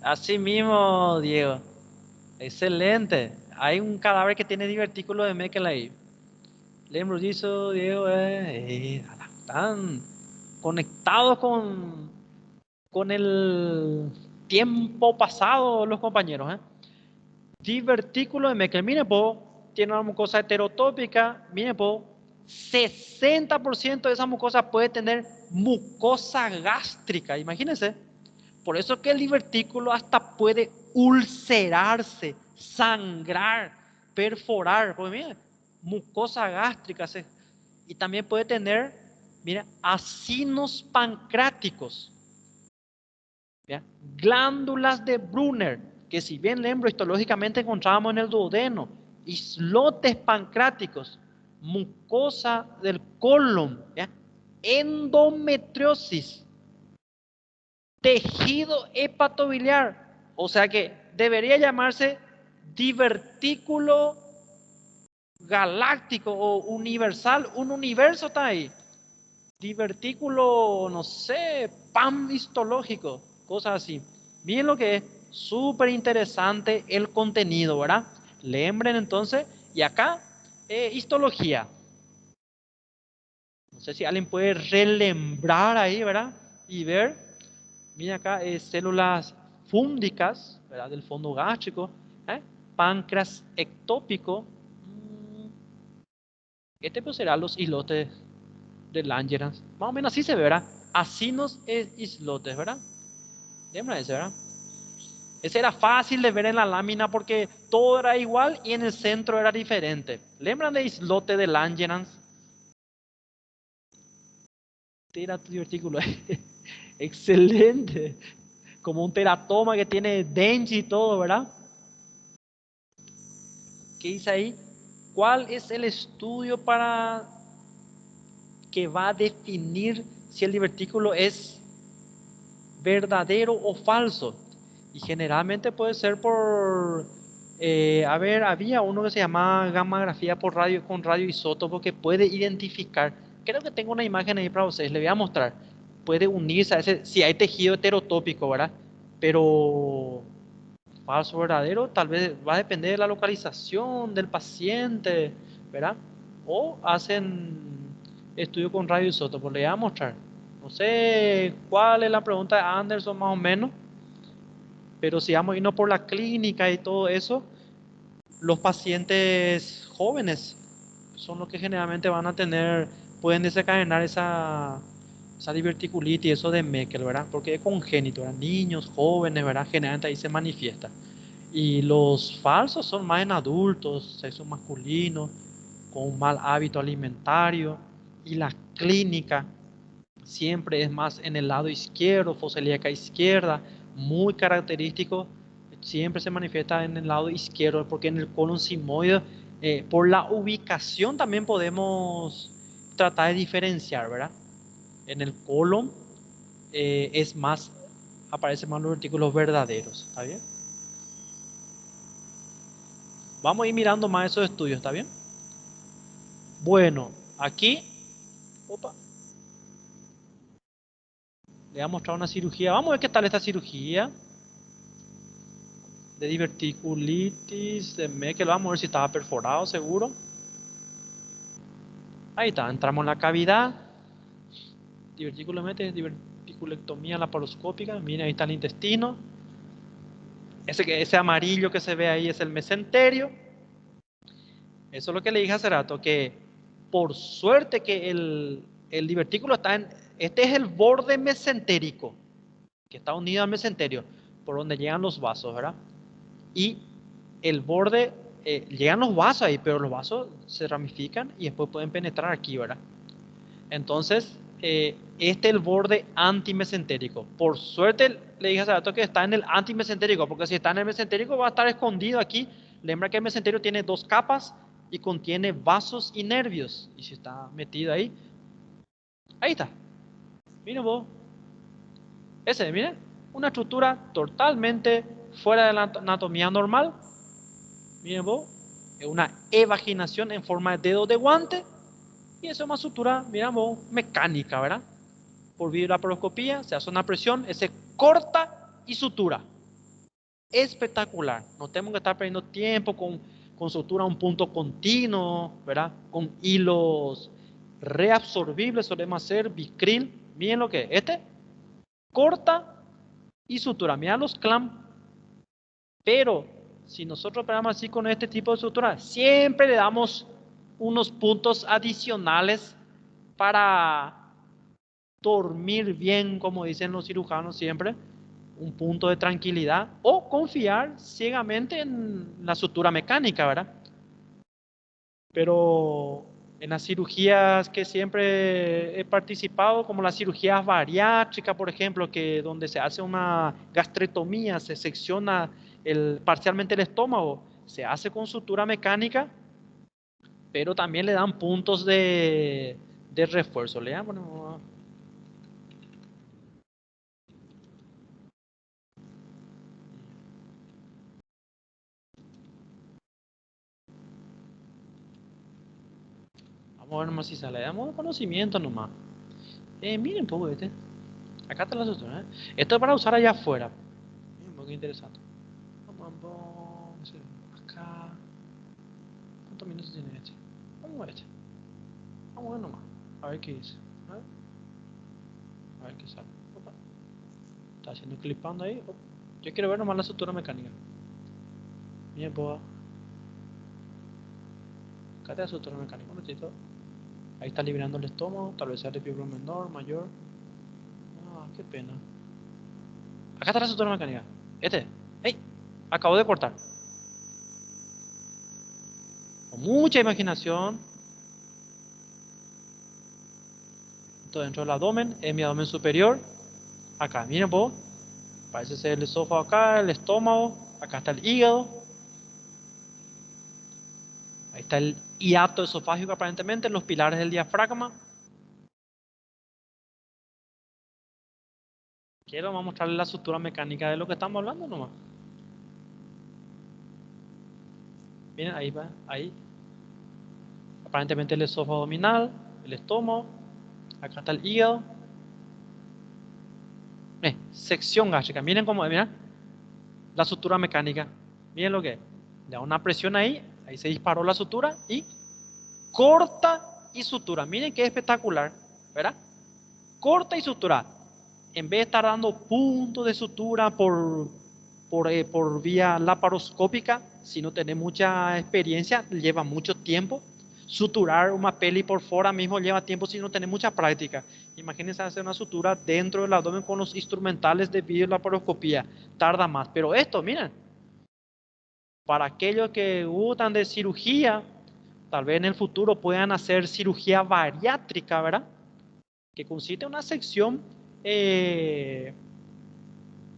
Así mismo, Diego. Excelente. Hay un cadáver que tiene divertículo de Meckel ahí. Lembro disso, Diego, tan. conectados con el tiempo pasado, los compañeros. Divertículo de Meckel, miren, tiene una mucosa heterotópica, miren, 60% de esa mucosa puede tener mucosa gástrica, imagínense. Por eso que el divertículo hasta puede ulcerarse, sangrar, perforar, porque miren, mucosa gástrica, y también puede tener, mira, acinos pancreáticos, ¿ya? Glándulas de Brunner, que si bien lembro histológicamente encontramos en el duodeno, islotes pancreáticos, mucosa del colon, ¿ya? Endometriosis, tejido hepatobiliar, o sea que debería llamarse divertículo galáctico o universal, un universo está ahí. Divertículo, no sé, pan histológico, cosas así. Miren lo que es, súper interesante el contenido, ¿verdad? Lembren entonces, y acá, histología. No sé si alguien puede relembrar ahí, ¿verdad? Y ver, miren acá, células fúngicas, ¿verdad? Del fondo gástrico, páncreas ectópico. Este pues será los islotes de Langerhans. Más o menos así se ve, ¿verdad? Acinos islotes, ¿verdad? Lembra ese, ¿verdad? Ese era fácil de ver en la lámina porque todo era igual y en el centro era diferente. ¿Lembran de islote de Langerhans? Tira tu divertículo. Excelente. Como un teratoma que tiene dengue y todo, ¿verdad? ¿Qué dice ahí? ¿Cuál es el estudio para que va a definir si el divertículo es verdadero o falso? Y generalmente puede ser por, había uno que se llamaba gammagrafía por radio, con radioisótopo, que puede identificar. Creo que tengo una imagen ahí para ustedes, le voy a mostrar. Puede unirse a ese, si hay tejido heterotópico, ¿verdad? Pero falso o verdadero, tal vez va a depender de la localización del paciente, ¿verdad? O hacen estudio con radioisótopo, le voy a mostrar. No sé cuál es la pregunta de Anderson más o menos, pero si vamos a irnos por la clínica y todo eso, los pacientes jóvenes son los que generalmente van a tener, pueden desencadenar esa diverticulitis, eso de Meckel, ¿verdad? Porque es congénito, ¿verdad? Niños, jóvenes, ¿verdad? Generalmente ahí se manifiesta. Y los falsos son más en adultos, sexo masculino, con un mal hábito alimentario. Y la clínica siempre es más en el lado izquierdo, fosa ilíaca izquierda, muy característico, siempre se manifiesta en el lado izquierdo, porque en el colon sigmoide, por la ubicación también podemos tratar de diferenciar, ¿verdad? En el colon es más, aparecen más los artículos verdaderos, ¿está bien? Vamos a ir mirando más esos estudios, ¿está bien? Bueno, aquí, opa, le voy a mostrar una cirugía. Vamos a ver qué tal esta cirugía de diverticulitis, de Meckel. Vamos a ver si estaba perforado, seguro. Ahí está, entramos en la cavidad. Diverticulectomía laparoscópica. Miren, ahí está el intestino. Ese amarillo que se ve ahí es el mesenterio. Eso es lo que le dije hace rato, que por suerte que el divertículo está en... Este es el borde mesentérico, que está unido al mesenterio, por donde llegan los vasos, ¿verdad? Y el borde, llegan los vasos ahí, pero los vasos se ramifican y después pueden penetrar aquí, ¿verdad? Entonces, este es el borde antimesentérico. Por suerte, le dije hace rato que está en el antimesentérico, porque si está en el mesentérico va a estar escondido aquí. Lembra que el mesenterio tiene dos capas y contiene vasos y nervios. Y si está metido ahí, ahí está. Miren vos. Miren, una estructura totalmente fuera de la anatomía normal. Miren vos, es una evaginación en forma de dedo de guante. Y eso es una sutura, miramos, mecánica, ¿verdad? Por videolaparoscopía se hace una presión, se corta y sutura. Espectacular. No tenemos que estar perdiendo tiempo con sutura a un punto continuo, ¿verdad? Con hilos reabsorbibles, solemos hacer Bicril, Miren lo que es. Corta y sutura. Miren los clamps. Pero si nosotros operamos así con este tipo de sutura, siempre le damos unos puntos adicionales para dormir bien, como dicen los cirujanos siempre, un punto de tranquilidad, o confiar ciegamente en la sutura mecánica, ¿verdad? Pero en las cirugías que siempre he participado, como las cirugías bariátricas, por ejemplo, que donde se hace una gastrectomía, se secciona parcialmente el estómago, se hace con sutura mecánica, pero también le dan puntos de refuerzo. Le dan, bueno, vamos a ver nomás si sale. Damos conocimiento nomás. Miren un poco este. Acá está la sutura. Esto es para usar allá afuera. Miren un poco interesante. Vamos acá. ¿Cuántos minutos tiene este? Vamos a ver este. Vamos a ver nomás. A ver qué dice. A ver qué sale. Opa. Está haciendo clipando ahí. Opa. Yo quiero ver nomás la sutura mecánica. Bien, pues. Acá está la sutura mecánica. Un ratito. Ahí está liberando el estómago. Tal vez sea de fibro menor, mayor. Ah, qué pena. Acá está la sutura mecánica. ¡Hey! Acabo de cortar. Con mucha imaginación. Esto dentro del abdomen. Es mi abdomen superior. Acá, miren vos. Parece ser el esófago acá, el estómago. Acá está el hígado. Ahí está el hiato esofágico aparentemente, los pilares del diafragma. Vamos a mostrarles la sutura mecánica de lo que estamos hablando nomás. Miren, ahí va, ahí. Aparentemente el esófago abdominal, el estómago. Acá está el hígado. Sección gástrica. Miren cómo, miren. La sutura mecánica. Miren lo que es. Le da una presión ahí. Ahí se disparó la sutura y corta y sutura. Miren qué espectacular, ¿verdad? Corta y sutura. En vez de estar dando puntos de sutura por vía laparoscópica, si no tenés mucha experiencia, lleva mucho tiempo. Suturar una peli por fuera mismo lleva tiempo si no tenés mucha práctica. Imagínense hacer una sutura dentro del abdomen con los instrumentales de videolaparoscopía. Tarda más. Pero esto, miren, para aquellos que gustan de cirugía, tal vez en el futuro puedan hacer cirugía bariátrica, ¿verdad? Que consiste en una sección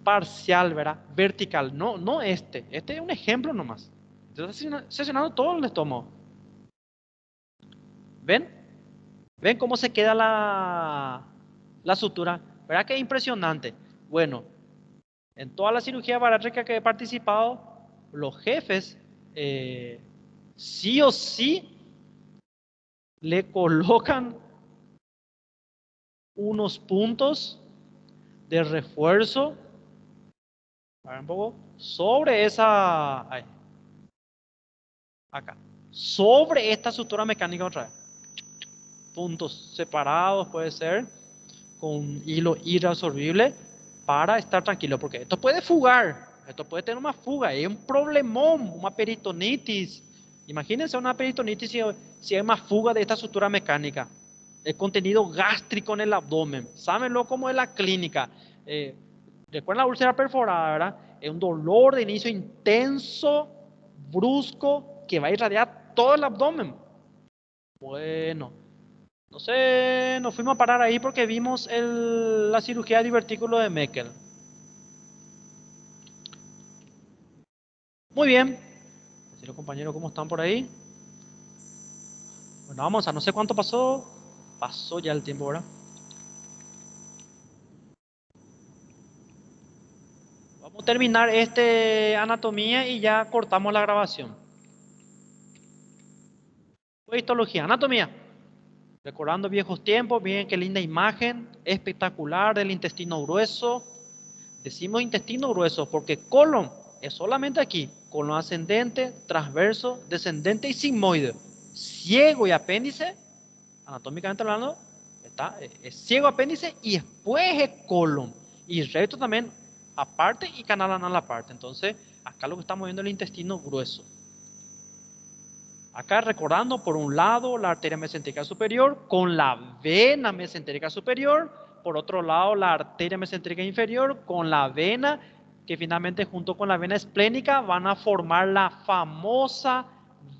parcial, ¿verdad? Vertical, no este. Este es un ejemplo nomás. Estoy seccionando todo el estómago. ¿Ven? ¿Ven cómo se queda la sutura? ¿Verdad que es impresionante? Bueno, en toda la cirugía bariátrica que he participado, los jefes sí o sí le colocan unos puntos de refuerzo un poco sobre esa acá, sobre esta sutura mecánica otra vez. Puntos separados puede ser con hilo irreabsorbible para estar tranquilo, porque esto puede fugar, esto puede tener una fuga, es un problemón, una peritonitis. Imagínense una peritonitis si hay más fuga de esta sutura mecánica. El contenido gástrico en el abdomen. Sábenlo como en la clínica. Recuerden la úlcera perforada, ¿verdad? Es un dolor de inicio intenso, brusco, que va a irradiar todo el abdomen. Bueno, no sé, nos fuimos a parar ahí porque vimos la cirugía de divertículo de Meckel. Muy bien. Así los compañeros, ¿cómo están por ahí? Bueno, vamos a no sé cuánto pasó. Pasó ya el tiempo, ¿verdad? Vamos a terminar anatomía y ya cortamos la grabación. Histología, anatomía. Recordando viejos tiempos, miren qué linda imagen, espectacular del intestino grueso. Decimos intestino grueso porque colon es solamente aquí, colon ascendente, transverso, descendente y sigmoide. Ciego y apéndice, anatómicamente hablando, está, es ciego apéndice y después es colon. Y recto también aparte y canal anal aparte. Entonces, acá lo que estamos viendo es el intestino grueso. Acá recordando, por un lado, la arteria mesentérica superior con la vena mesentérica superior. Por otro lado, la arteria mesentérica inferior con la vena, que finalmente junto con la vena esplénica van a formar la famosa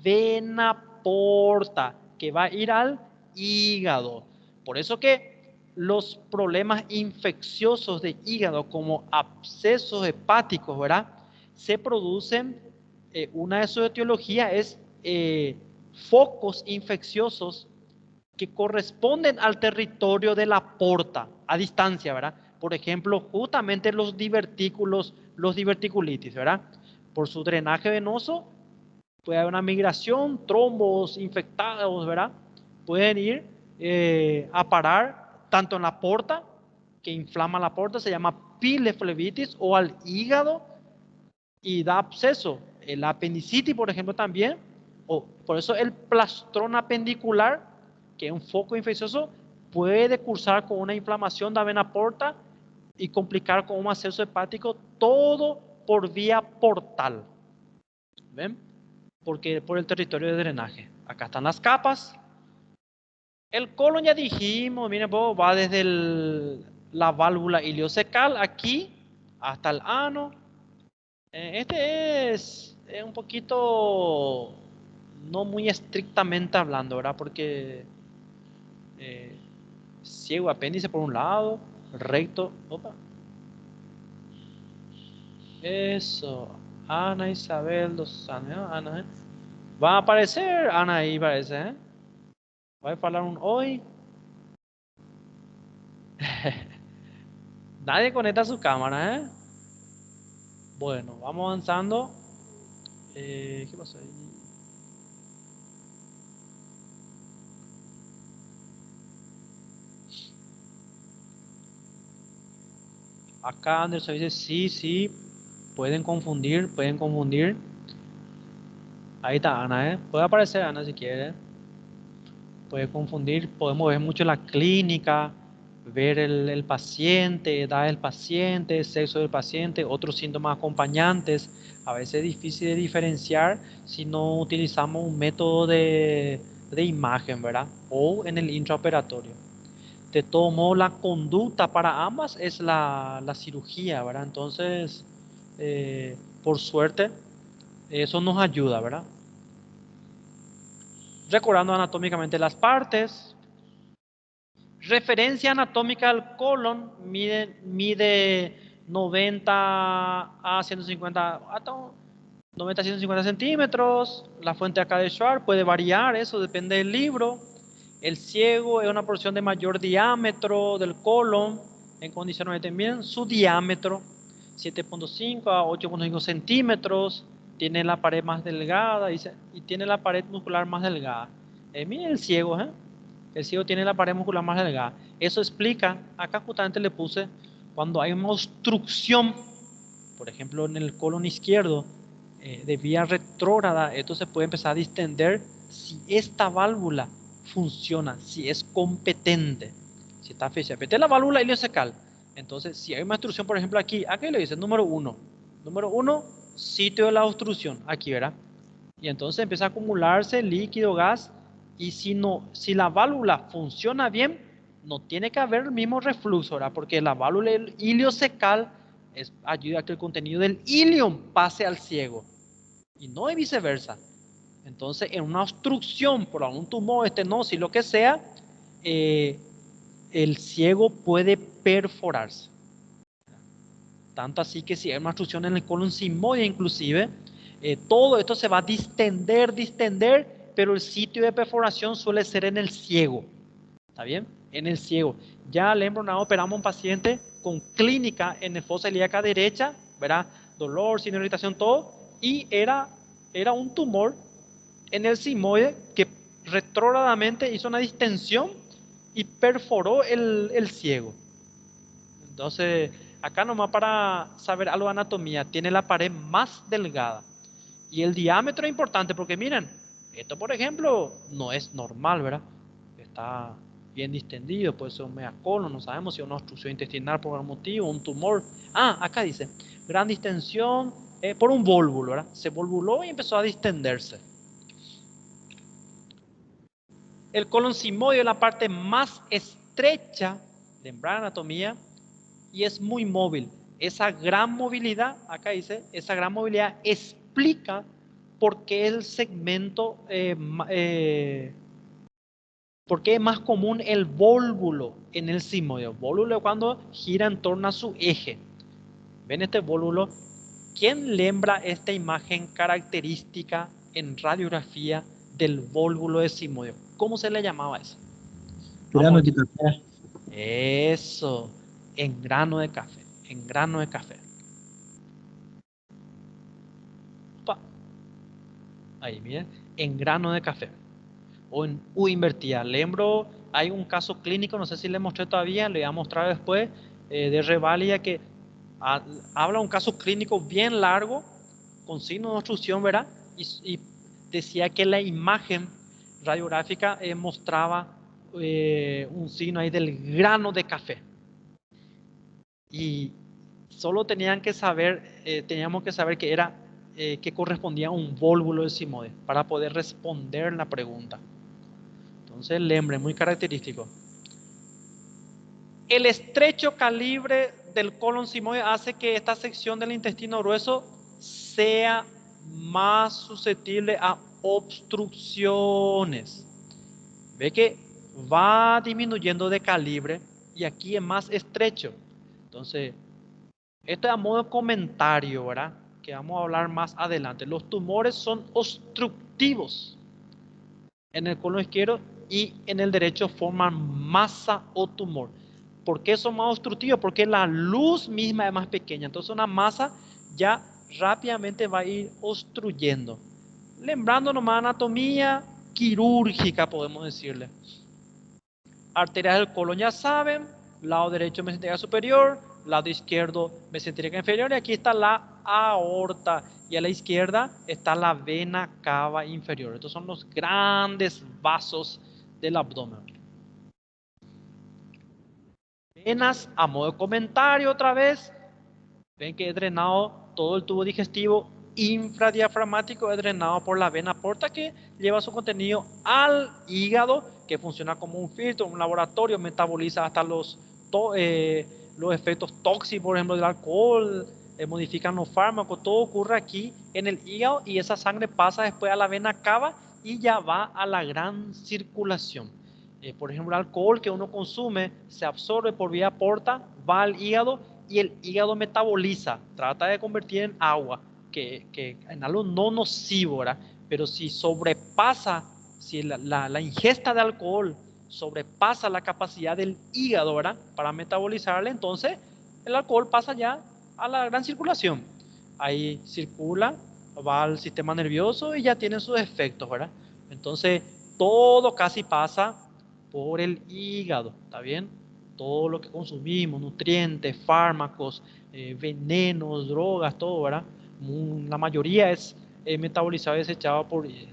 vena porta, que va a ir al hígado. Por eso que los problemas infecciosos de hígado, como abscesos hepáticos, ¿verdad?, se producen, una de sus etiologías es focos infecciosos que corresponden al territorio de la porta a distancia, ¿verdad? Por ejemplo, justamente los divertículos, los diverticulitis, ¿verdad? Por su drenaje venoso puede haber una migración, trombos infectados, ¿verdad? Pueden ir a parar tanto en la porta, que inflama la porta, se llama pileflebitis, o al hígado y da absceso. La apendicitis, por ejemplo, también, o por eso el plastrón apendicular, que es un foco infeccioso, puede cursar con una inflamación de la vena porta y complicar con un absceso hepático, todo por vía portal. ¿Ven? Porque por el territorio de drenaje. Acá están las capas. El colon ya dijimos, miren, va desde la válvula iliocecal aquí hasta el ano. Este es un poquito, no muy estrictamente hablando, ¿verdad? Porque eh, ciego apéndice por un lado, recto, opa. Eso, Ana Isabel dos Santos, Ana, va a aparecer Ana ahí, parece, ¿eh? Va a hablar un hoy. Nadie conecta su cámara, ¿eh? Bueno, vamos avanzando. ¿Qué pasó ahí? Acá Anderson dice, sí, sí, pueden confundir, pueden confundir. Ahí está Ana, ¿eh? Puede aparecer Ana si quiere. Puede confundir, podemos ver mucho la clínica, ver el paciente, edad del paciente, sexo del paciente, otros síntomas acompañantes. A veces es difícil de diferenciar si no utilizamos un método de imagen, ¿verdad? O en el intraoperatorio. De todo modo, la conducta para ambas es la cirugía, ¿verdad? Entonces, por suerte, eso nos ayuda, ¿verdad? Recordando anatómicamente las partes. Referencia anatómica al colon mide 90 a 150, hasta 90 a 150 centímetros. La fuente acá de Schwartz puede variar, eso depende del libro. El ciego es una porción de mayor diámetro del colon, en condiciones también su diámetro, 7.5 a 8.5 centímetros. Tiene la pared más delgada y tiene la pared muscular más delgada. Miren el ciego, ¿eh? El ciego tiene la pared muscular más delgada. Eso explica, acá justamente le puse, cuando hay una obstrucción, por ejemplo en el colon izquierdo, de vía retrógrada, esto se puede empezar a distender si esta válvula funciona, si es competente, si está fechada. Esta es la válvula iliocecal. Entonces, si hay una obstrucción, por ejemplo aquí le dice número 1. Número 1, sitio de la obstrucción, aquí, ¿verdad? Y entonces empieza a acumularse líquido, gas, y si la válvula funciona bien, no tiene que haber el mismo reflujo, ¿verdad? Porque la válvula iliocecal ayuda a que el contenido del ilium pase al ciego, y no es viceversa. Entonces, en una obstrucción por algún tumor, estenosis, lo que sea, el ciego puede perforarse. Tanto así que si hay una obstrucción en el colon sigmoide inclusive, todo esto se va a distender, pero el sitio de perforación suele ser en el ciego. ¿Está bien? En el ciego. Ya le operamos a un paciente con clínica en fosa ilíaca derecha, ¿verdad? Dolor, sin irritación, todo, y era un tumor en el sigmoide que retrógradamente hizo una distensión y perforó el ciego. Entonces, acá nomás para saber algo de anatomía, tiene la pared más delgada. Y el diámetro es importante porque miren, esto por ejemplo no es normal, ¿verdad? Está bien distendido, puede ser un megacolon, no sabemos si es una obstrucción intestinal por algún motivo, un tumor. Ah, acá dice, gran distensión por un vólvulo, ¿verdad? Se volvuló y empezó a distenderse. El colon sigmoide es la parte más estrecha de la anatomía y es muy móvil. Esa gran movilidad, acá dice, esa gran movilidad explica por qué el segmento, por qué es más común el vólvulo en el sigmoide. El vólvulo es cuando gira en torno a su eje. ¿Ven este vólvulo? ¿Quién lembra esta imagen característica en radiografía del vólvulo de sigmoide? ¿Cómo se le llamaba eso? Grano de café. Eso, en grano de café, en grano de café. Opa. Ahí, miren, en grano de café. O en U invertida. Lembro, hay un caso clínico, no sé si le mostré todavía, le voy a mostrar después, de Revalia, que habla un caso clínico bien largo, con signo de obstrucción, ¿verdad? Y decía que la imagen radiográfica mostraba un signo ahí del grano de café. Y solo teníamos que saber que era que correspondía a un vólvulo de sigmoide para poder responder la pregunta. Entonces el lembre muy característico. El estrecho calibre del colon sigmoide hace que esta sección del intestino grueso sea más susceptible a obstrucciones. Ve que va disminuyendo de calibre y aquí es más estrecho. Entonces, esto es a modo de comentario, ¿verdad? Que vamos a hablar más adelante. Los tumores son obstructivos en el colon izquierdo y en el derecho forman masa o tumor. ¿Por qué son más obstructivos? Porque la luz misma es más pequeña. Entonces una masa ya rápidamente va a ir obstruyendo. Lembrando nomás anatomía quirúrgica, podemos decirle. Arterias del colon ya saben, lado derecho mesentérica superior, lado izquierdo mesentérica inferior, y aquí está la aorta, y a la izquierda está la vena cava inferior. Estos son los grandes vasos del abdomen. Venas, a modo de comentario otra vez, ven que he drenado todo el tubo digestivo infradiafragmático, es drenado por la vena porta, que lleva su contenido al hígado, que funciona como un filtro, un laboratorio, metaboliza hasta los efectos tóxicos, por ejemplo, del alcohol, modifican los fármacos, todo ocurre aquí en el hígado y esa sangre pasa después a la vena cava y ya va a la gran circulación. Por ejemplo, el alcohol que uno consume se absorbe por vía porta, va al hígado y el hígado metaboliza, trata de convertir en agua, que en algo no nocivo, ¿verdad? Pero si sobrepasa, si la ingesta de alcohol sobrepasa la capacidad del hígado, ¿verdad? Para metabolizarle, entonces el alcohol pasa ya a la gran circulación. Ahí circula, va al sistema nervioso y ya tiene sus efectos, ¿verdad? Entonces todo casi pasa por el hígado, ¿está bien? Todo lo que consumimos, nutrientes, fármacos, venenos, drogas, todo, ¿verdad? La mayoría es metabolizado y desechado por el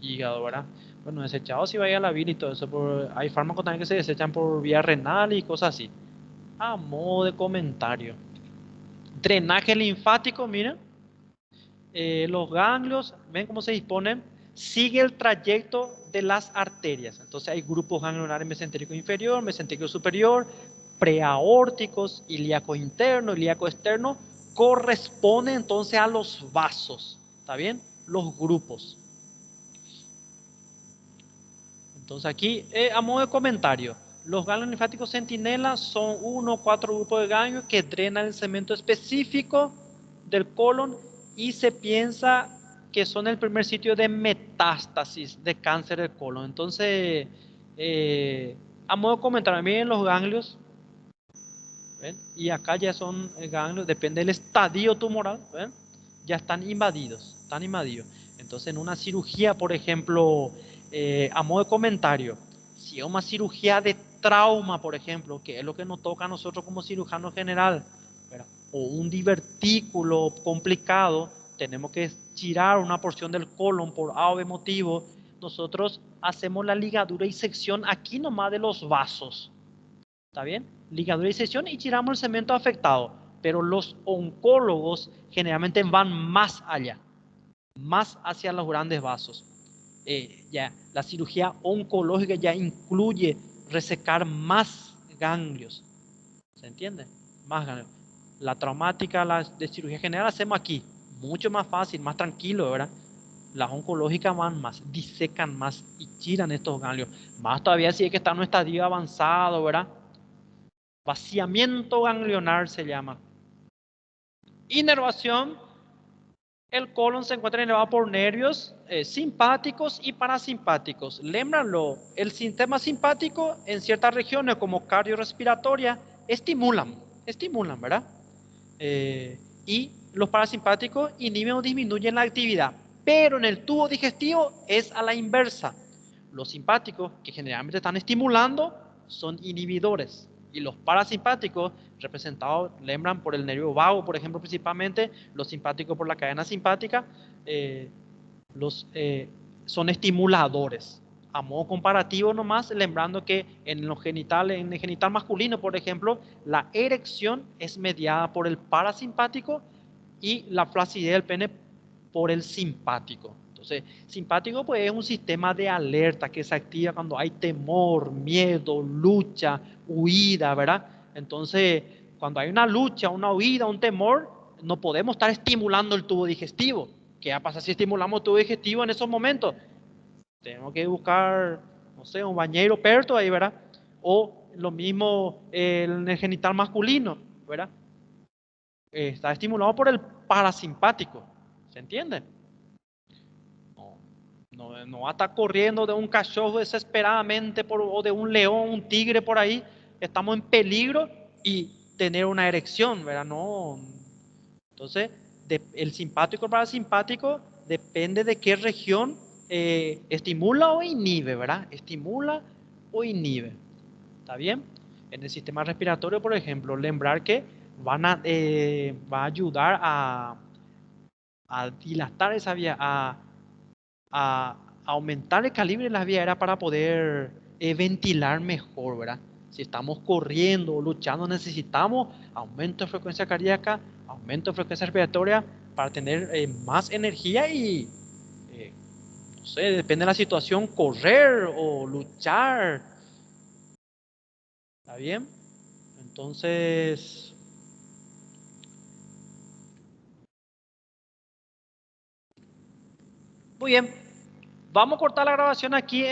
hígado, ¿verdad? Bueno, desechado si vaya a la bilis y todo eso, hay fármacos también que se desechan por vía renal y cosas así. A modo de comentario. Drenaje linfático, mira. Los ganglios, ven cómo se disponen, sigue el trayecto de las arterias. Entonces hay grupos ganglionares mesentérico inferior, mesentérico superior, preaórticos, ilíaco interno, ilíaco externo, corresponde entonces a los vasos, ¿está bien? Los grupos. Entonces aquí, a modo de comentario, los ganglios linfáticos centinela son 1 o 4 grupos de ganglios que drenan el segmento específico del colon y se piensa que son el primer sitio de metástasis de cáncer del colon. Entonces, a modo de comentario, miren los ganglios, ¿ven? Y acá ya son ganglios, depende del estadio tumoral, ¿ven? Ya están invadidos, Entonces, en una cirugía, por ejemplo, a modo de comentario, si es una cirugía de trauma, por ejemplo, que es lo que nos toca a nosotros como cirujano general, ¿verdad? O un divertículo complicado, tenemos que girar una porción del colon por A o B motivo, nosotros hacemos la ligadura y sección aquí nomás de los vasos. ¿Está bien? Ligadura y sección y tiramos el cemento afectado. Pero los oncólogos generalmente van más allá, más hacia los grandes vasos. Ya, la cirugía oncológica ya incluye resecar más ganglios. ¿Se entiende? Más ganglios. La traumática, la de cirugía general hacemos aquí. Mucho más fácil, más tranquilo, ¿verdad? Las oncológicas van más, disecan más y tiran estos ganglios. Más todavía si es que está en un estadio avanzado, ¿verdad? Vaciamiento ganglionar se llama. Inervación. El colon se encuentra inervado por nervios simpáticos y parasimpáticos. Lémbralo, el sistema simpático en ciertas regiones como cardiorrespiratoria estimulan, ¿verdad? Y los parasimpáticos inhiben o disminuyen la actividad. Pero en el tubo digestivo es a la inversa. Los simpáticos, que generalmente están estimulando, son inhibidores. Y los parasimpáticos, representados, lembran por el nervio vago, por ejemplo, principalmente, los simpáticos por la cadena simpática, son estimuladores. A modo comparativo nomás, lembrando que en el genital masculino, por ejemplo, la erección es mediada por el parasimpático y la flacidez del pene por el simpático. Entonces, simpático pues es un sistema de alerta que se activa cuando hay temor, miedo, lucha, huida, ¿verdad? Entonces, cuando hay una lucha, una huida, un temor, no podemos estar estimulando el tubo digestivo. ¿Qué va a pasar si estimulamos el tubo digestivo en esos momentos? Tenemos que buscar, no sé, un bañero perto ahí, ¿verdad? O lo mismo en el genital masculino, ¿verdad? Está estimulado por el parasimpático. ¿Se entiende? No va a estar corriendo de un cachorro desesperadamente o de un león, un tigre por ahí. Estamos en peligro y tener una erección, ¿verdad? No. Entonces, el simpático o parasimpático depende de qué región estimula o inhibe, ¿verdad? Estimula o inhibe. ¿Está bien? En el sistema respiratorio, por ejemplo, lembrar que va a ayudar a dilatar esa vía, a aumentar el calibre de las vías aéreas para poder ventilar mejor, ¿verdad? Si estamos corriendo o luchando, necesitamos aumento de frecuencia cardíaca, aumento de frecuencia respiratoria para tener más energía y, no sé, depende de la situación, correr o luchar. ¿Está bien? Entonces, muy bien. Vamos a cortar la grabación aquí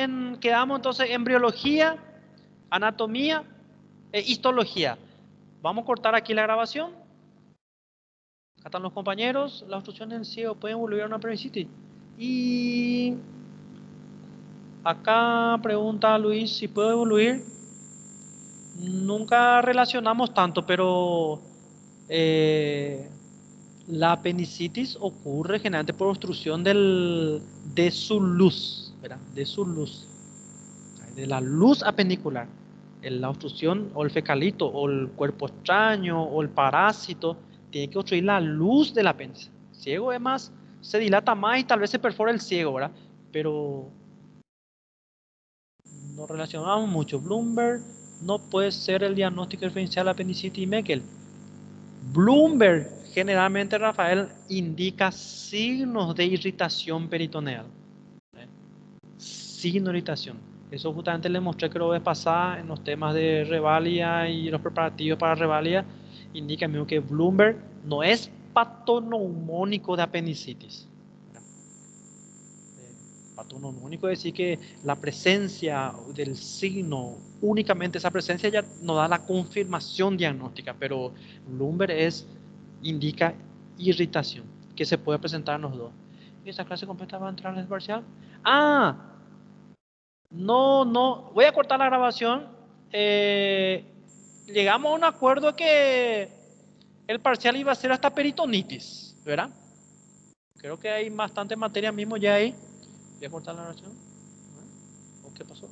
quedamos entonces en embriología, anatomía e histología. Vamos a cortar aquí la grabación. Acá están los compañeros. La obstrucción en ciego puede volver a una apendicitis. Y acá pregunta Luis si puede evoluir. Nunca relacionamos tanto, pero la apendicitis ocurre generalmente por obstrucción de su luz, ¿verdad? De su luz, de la luz apendicular. La obstrucción o el fecalito o el cuerpo extraño o el parásito tiene que obstruir la luz del apéndice. Ciego es más, se dilata más y tal vez se perfora el ciego, ¿verdad? Pero no relacionamos mucho. Bloomberg no puede ser el diagnóstico diferencial de apendicitis y Meckel. Bloomberg, generalmente, Rafael, indica signos de irritación peritoneal. Signo de irritación. Eso justamente le mostré que la vez pasada en los temas de revalida y los preparativos para revalida. Indica mismo que Bloomberg no es patoneumónico de apendicitis. Patoneumónico es decir que la presencia del signo, únicamente esa presencia ya no da la confirmación diagnóstica, pero Bloomberg indica irritación que se puede presentar en los dos. ¿Y esa clase completa va a entrar en el parcial? No, voy a cortar la grabación. Llegamos a un acuerdo que el parcial iba a ser hasta peritonitis, ¿verdad? Creo que hay bastante materia mismo ya ahí. Voy a cortar la grabación. ¿O qué pasó?